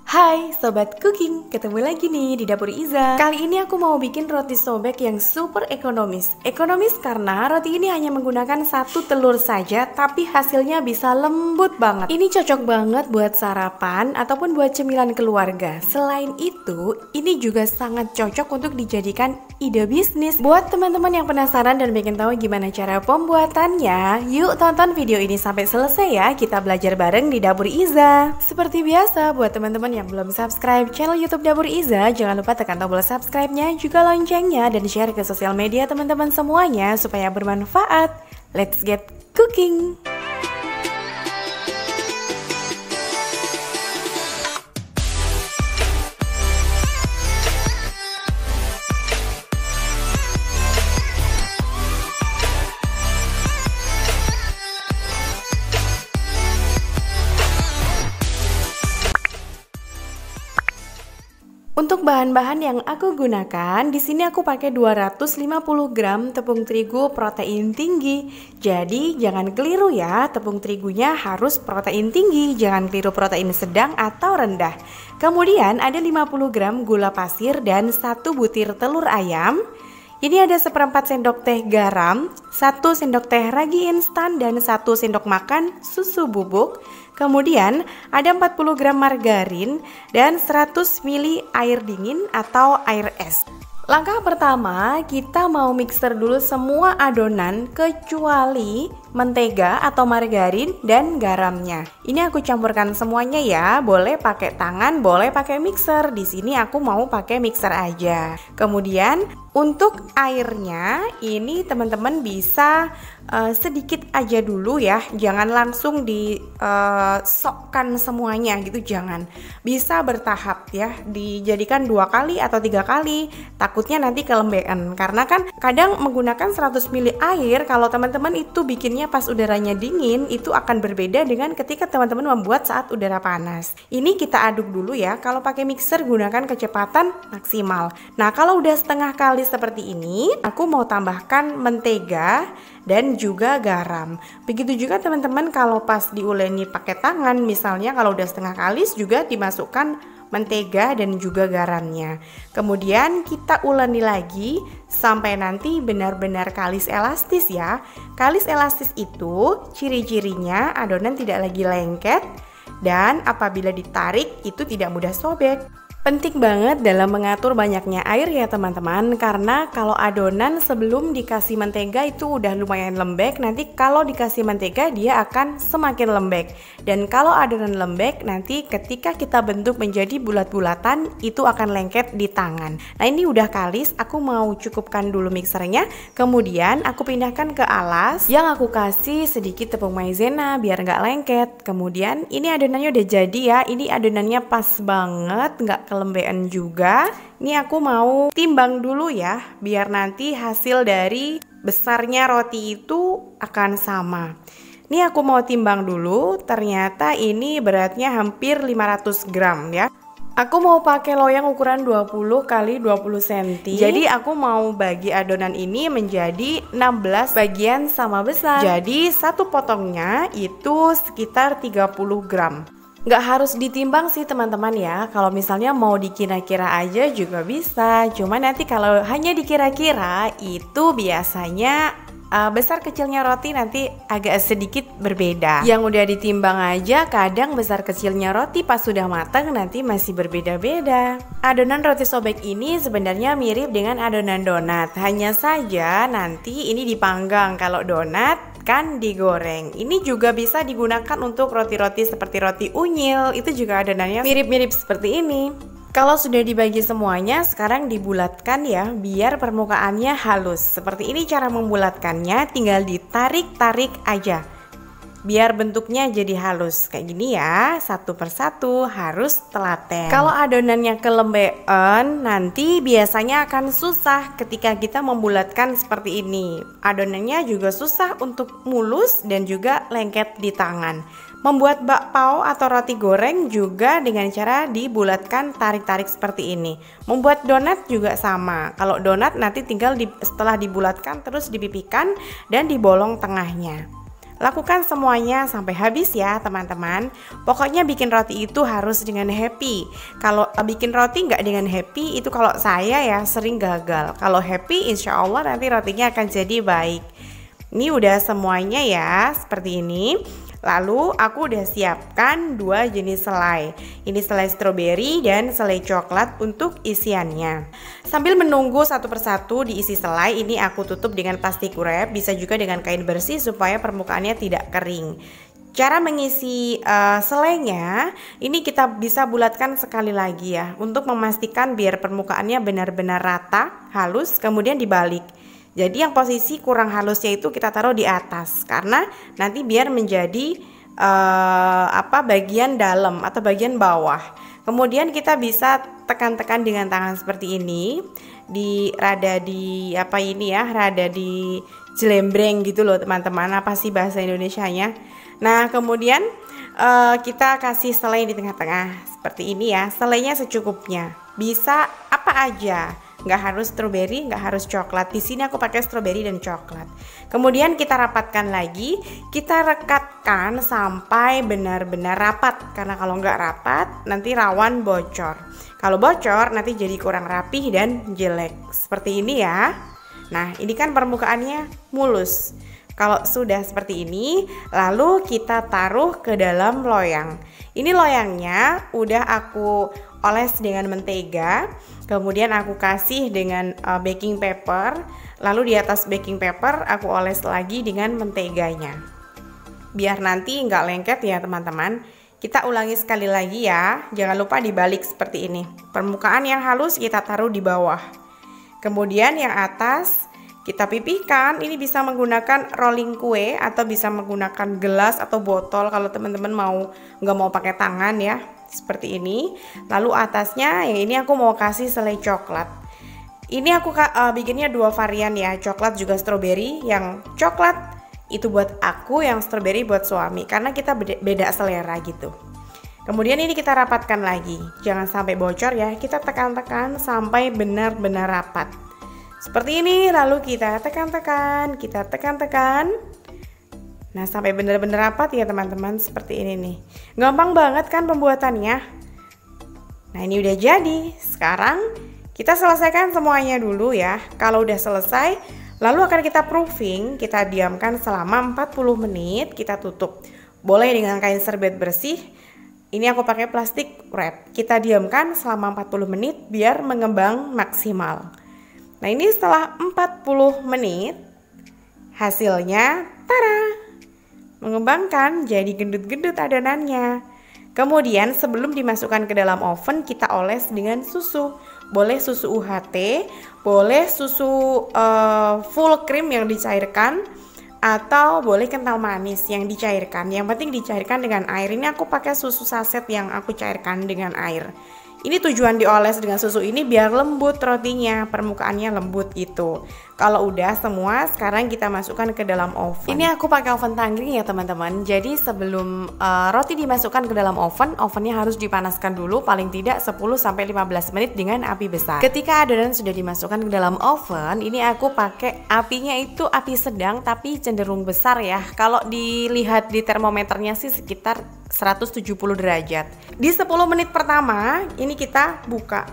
Hai Sobat Cooking, ketemu lagi nih di Dapur Iza. Kali ini aku mau bikin roti sobek yang super ekonomis. Ekonomis karena roti ini hanya menggunakan satu telur saja, tapi hasilnya bisa lembut banget. Ini cocok banget buat sarapan ataupun buat cemilan keluarga. Selain itu, ini juga sangat cocok untuk dijadikan ide bisnis. Buat teman-teman yang penasaran dan pengen tahu gimana cara pembuatannya, yuk tonton video ini sampai selesai ya. Kita belajar bareng di Dapur Iza. Seperti biasa, buat teman-teman yang belum subscribe channel YouTube Dapur Iza, jangan lupa tekan tombol subscribe-nya, juga loncengnya, dan share ke sosial media teman-teman semuanya supaya bermanfaat. Let's get cooking! Untuk bahan-bahan yang aku gunakan, di sini aku pakai 250 gram tepung terigu protein tinggi. Jadi jangan keliru ya, tepung terigunya harus protein tinggi, jangan keliru protein sedang atau rendah. Kemudian ada 50 gram gula pasir dan 1 butir telur ayam. Ini ada 1/4 sendok teh garam, 1 sendok teh ragi instan, dan 1 sendok makan susu bubuk. Kemudian ada 40 gram margarin dan 100 ml air dingin atau air es. Langkah pertama, kita mau mixer dulu semua adonan kecuali mentega atau margarin dan garamnya. Ini aku campurkan semuanya ya, boleh pakai tangan, boleh pakai mixer. Di sini aku mau pakai mixer aja. Kemudian untuk airnya ini teman-teman bisa sedikit aja dulu ya, jangan langsung disokkan semuanya gitu, jangan. Bisa bertahap ya, dijadikan 2 kali atau 3 kali. Takutnya nanti kelembekan karena kan kadang menggunakan 100 ml air, kalau teman-teman itu bikinnya pas udaranya dingin itu akan berbeda dengan ketika teman-teman membuat saat udara panas. Ini kita aduk dulu ya. Kalau pakai mixer gunakan kecepatan maksimal. Nah, kalau udah setengah kali seperti ini, aku mau tambahkan mentega dan juga garam. Begitu juga teman-teman kalau pas diuleni pakai tangan, misalnya kalau udah setengah kalis juga dimasukkan mentega dan juga garamnya. Kemudian kita uleni lagi sampai nanti benar-benar kalis elastis ya. Kalis elastis itu ciri-cirinya adonan tidak lagi lengket dan apabila ditarik itu tidak mudah sobek. Penting banget dalam mengatur banyaknya air ya teman-teman, karena kalau adonan sebelum dikasih mentega itu udah lumayan lembek, nanti kalau dikasih mentega dia akan semakin lembek. Dan kalau adonan lembek, nanti ketika kita bentuk menjadi bulat-bulatan itu akan lengket di tangan. Nah, ini udah kalis, aku mau cukupkan dulu mixernya. Kemudian aku pindahkan ke alas yang aku kasih sedikit tepung maizena biar nggak lengket. Kemudian ini adonannya udah jadi ya, ini adonannya pas banget, nggak kelembean juga. Ini aku mau timbang dulu ya, biar nanti hasil dari besarnya roti itu akan sama. Ini aku mau timbang dulu, ternyata ini beratnya hampir 500 gram ya. Aku mau pakai loyang ukuran 20 x 20 cm. Jadi aku mau bagi adonan ini menjadi 16 bagian sama besar. Jadi satu potongnya itu sekitar 30 gram. Nggak harus ditimbang sih teman-teman ya. Kalau misalnya mau dikira-kira aja juga bisa. Cuma nanti kalau hanya dikira-kira itu biasanya besar kecilnya roti nanti agak sedikit berbeda. Yang udah ditimbang aja kadang besar kecilnya roti pas sudah matang nanti masih berbeda-beda. Adonan roti sobek ini sebenarnya mirip dengan adonan donat, hanya saja nanti ini dipanggang. Kalau donat kan digoreng. Ini juga bisa digunakan untuk roti-roti seperti roti unyil, itu juga adonannya mirip-mirip seperti ini. Kalau sudah dibagi semuanya, sekarang dibulatkan ya, biar permukaannya halus. Seperti ini cara membulatkannya, tinggal ditarik-tarik aja. Biar bentuknya jadi halus, kayak gini ya, satu persatu harus telaten. Kalau adonannya kelembean, nanti biasanya akan susah ketika kita membulatkan seperti ini. Adonannya juga susah untuk mulus dan juga lengket di tangan. Membuat bakpao atau roti goreng juga dengan cara dibulatkan, tarik-tarik seperti ini. Membuat donat juga sama. Kalau donat nanti tinggal setelah dibulatkan terus dipipikan dan dibolong tengahnya. Lakukan semuanya sampai habis ya teman-teman. Pokoknya bikin roti itu harus dengan happy. Kalau bikin roti nggak dengan happy, itu kalau saya ya sering gagal. Kalau happy insya Allah nanti rotinya akan jadi baik. Ini udah semuanya ya, seperti ini. Lalu aku udah siapkan dua jenis selai. Ini selai stroberi dan selai coklat untuk isiannya. Sambil menunggu satu persatu diisi selai, ini aku tutup dengan plastik wrap. Bisa juga dengan kain bersih supaya permukaannya tidak kering. Cara mengisi selainya, ini kita bisa bulatkan sekali lagi ya, untuk memastikan biar permukaannya benar-benar rata, halus, kemudian dibalik. Jadi yang posisi kurang halusnya itu kita taruh di atas, karena nanti biar menjadi bagian dalam atau bagian bawah. Kemudian kita bisa tekan-tekan dengan tangan seperti ini, rada di jelembreng gitu loh teman-teman. Apa sih bahasa Indonesianya? Nah kemudian kita kasih selai di tengah-tengah seperti ini ya. Selainya secukupnya, bisa apa aja. Nggak harus stroberi, nggak harus coklat. Di sini aku pakai stroberi dan coklat. Kemudian kita rapatkan lagi, kita rekatkan sampai benar-benar rapat. Karena kalau nggak rapat, nanti rawan bocor. Kalau bocor, nanti jadi kurang rapih dan jelek. Seperti ini ya. Nah, ini kan permukaannya mulus. Kalau sudah seperti ini, lalu kita taruh ke dalam loyang. Ini loyangnya udah aku oles dengan mentega, kemudian aku kasih dengan baking paper, lalu di atas baking paper aku oles lagi dengan menteganya. Biar nanti nggak lengket ya teman-teman. Kita ulangi sekali lagi ya, jangan lupa dibalik seperti ini. Permukaan yang halus kita taruh di bawah. Kemudian yang atas kita pipihkan. Ini bisa menggunakan rolling kue atau bisa menggunakan gelas atau botol kalau teman-teman nggak mau pakai tangan ya, seperti ini. Lalu atasnya yang ini aku mau kasih selai coklat. Ini aku bikinnya dua varian ya, coklat juga stroberi. Yang coklat itu buat aku, yang stroberi buat suami, karena kita beda selera gitu. Kemudian ini kita rapatkan lagi, jangan sampai bocor ya. Kita tekan-tekan sampai benar-benar rapat. Seperti ini, lalu kita tekan-tekan, Nah, sampai benar-benar rapat ya teman-teman, seperti ini nih. Gampang banget kan pembuatannya. Nah, ini udah jadi. Sekarang kita selesaikan semuanya dulu ya. Kalau udah selesai, lalu akan kita proofing, kita diamkan selama 40 menit, kita tutup. Boleh dengan kain serbet bersih. Ini aku pakai plastik wrap. Kita diamkan selama 40 menit biar mengembang maksimal. Nah, ini setelah 40 menit hasilnya, tara, mengembangkan jadi gendut-gendut adonannya. Kemudian sebelum dimasukkan ke dalam oven, kita oles dengan susu. Boleh susu UHT, boleh susu full cream yang dicairkan, atau boleh kental manis yang dicairkan. Yang penting dicairkan dengan air. Ini aku pakai susu saset yang aku cairkan dengan air. Ini tujuan dioles dengan susu ini biar lembut rotinya, permukaannya lembut gitu. Kalau udah semua, sekarang kita masukkan ke dalam oven. Ini aku pakai oven tangring ya teman-teman. Jadi sebelum roti dimasukkan ke dalam oven, ovennya harus dipanaskan dulu paling tidak 10-15 menit dengan api besar. Ketika adonan sudah dimasukkan ke dalam oven, ini aku pakai apinya itu api sedang tapi cenderung besar ya. Kalau dilihat di termometernya sih sekitar 170 derajat. Di 10 menit pertama ini kita buka,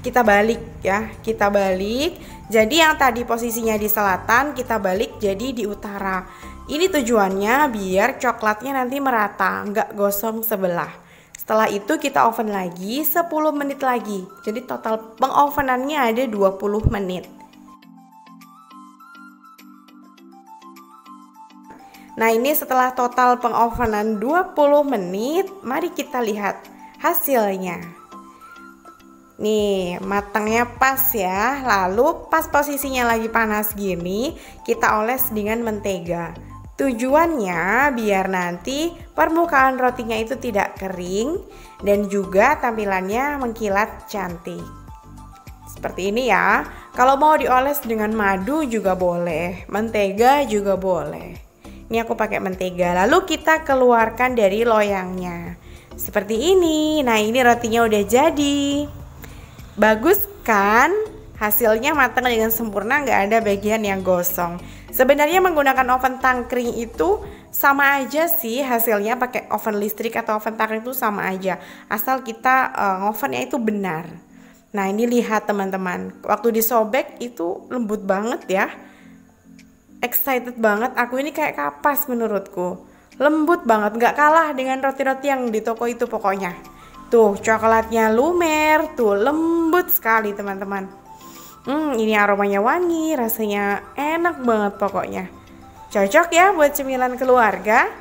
kita balik ya, kita balik. Jadi yang tadi posisinya di selatan kita balik jadi di utara. Ini tujuannya biar coklatnya nanti merata, nggak gosong sebelah. Setelah itu kita oven lagi 10 menit lagi. Jadi total pengovenannya ada 20 menit. Nah, ini setelah total pengovenan 20 menit, mari kita lihat hasilnya. Nih, matangnya pas ya. Lalu pas posisinya lagi panas gini, kita oles dengan mentega. Tujuannya biar nanti permukaan rotinya itu tidak kering dan juga tampilannya mengkilat cantik. Seperti ini ya. Kalau mau dioles dengan madu juga boleh, mentega juga boleh. Ini aku pakai mentega. Lalu kita keluarkan dari loyangnya. Seperti ini. Nah, ini rotinya udah jadi. Bagus kan? Hasilnya matang dengan sempurna, nggak ada bagian yang gosong. Sebenarnya menggunakan oven tangkring itu sama aja sih hasilnya, pakai oven listrik atau oven tangkring itu sama aja, asal kita ngovennya itu benar. Nah ini lihat teman-teman, waktu disobek itu lembut banget ya. Excited banget, aku ini kayak kapas menurutku. Lembut banget, gak kalah dengan roti-roti yang di toko itu pokoknya. Tuh coklatnya lumer, tuh lembut sekali teman-teman. Ini aromanya wangi, rasanya enak banget pokoknya. Cocok ya buat cemilan keluarga.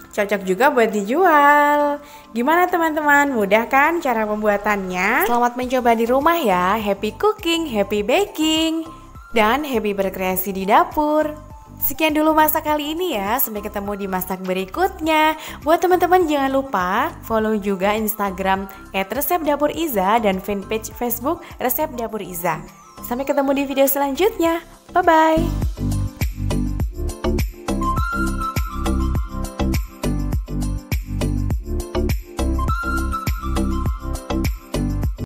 Cocok juga buat dijual. Gimana teman-teman? Mudah kan cara pembuatannya? Selamat mencoba di rumah ya. Happy cooking, happy baking, dan happy berkreasi di dapur. Sekian dulu masak kali ini ya. Sampai ketemu di masak berikutnya. Buat teman-teman jangan lupa follow juga Instagram @resepdapuriza dan fanpage Facebook Resep Dapur Iza. Sampai ketemu di video selanjutnya. Bye bye.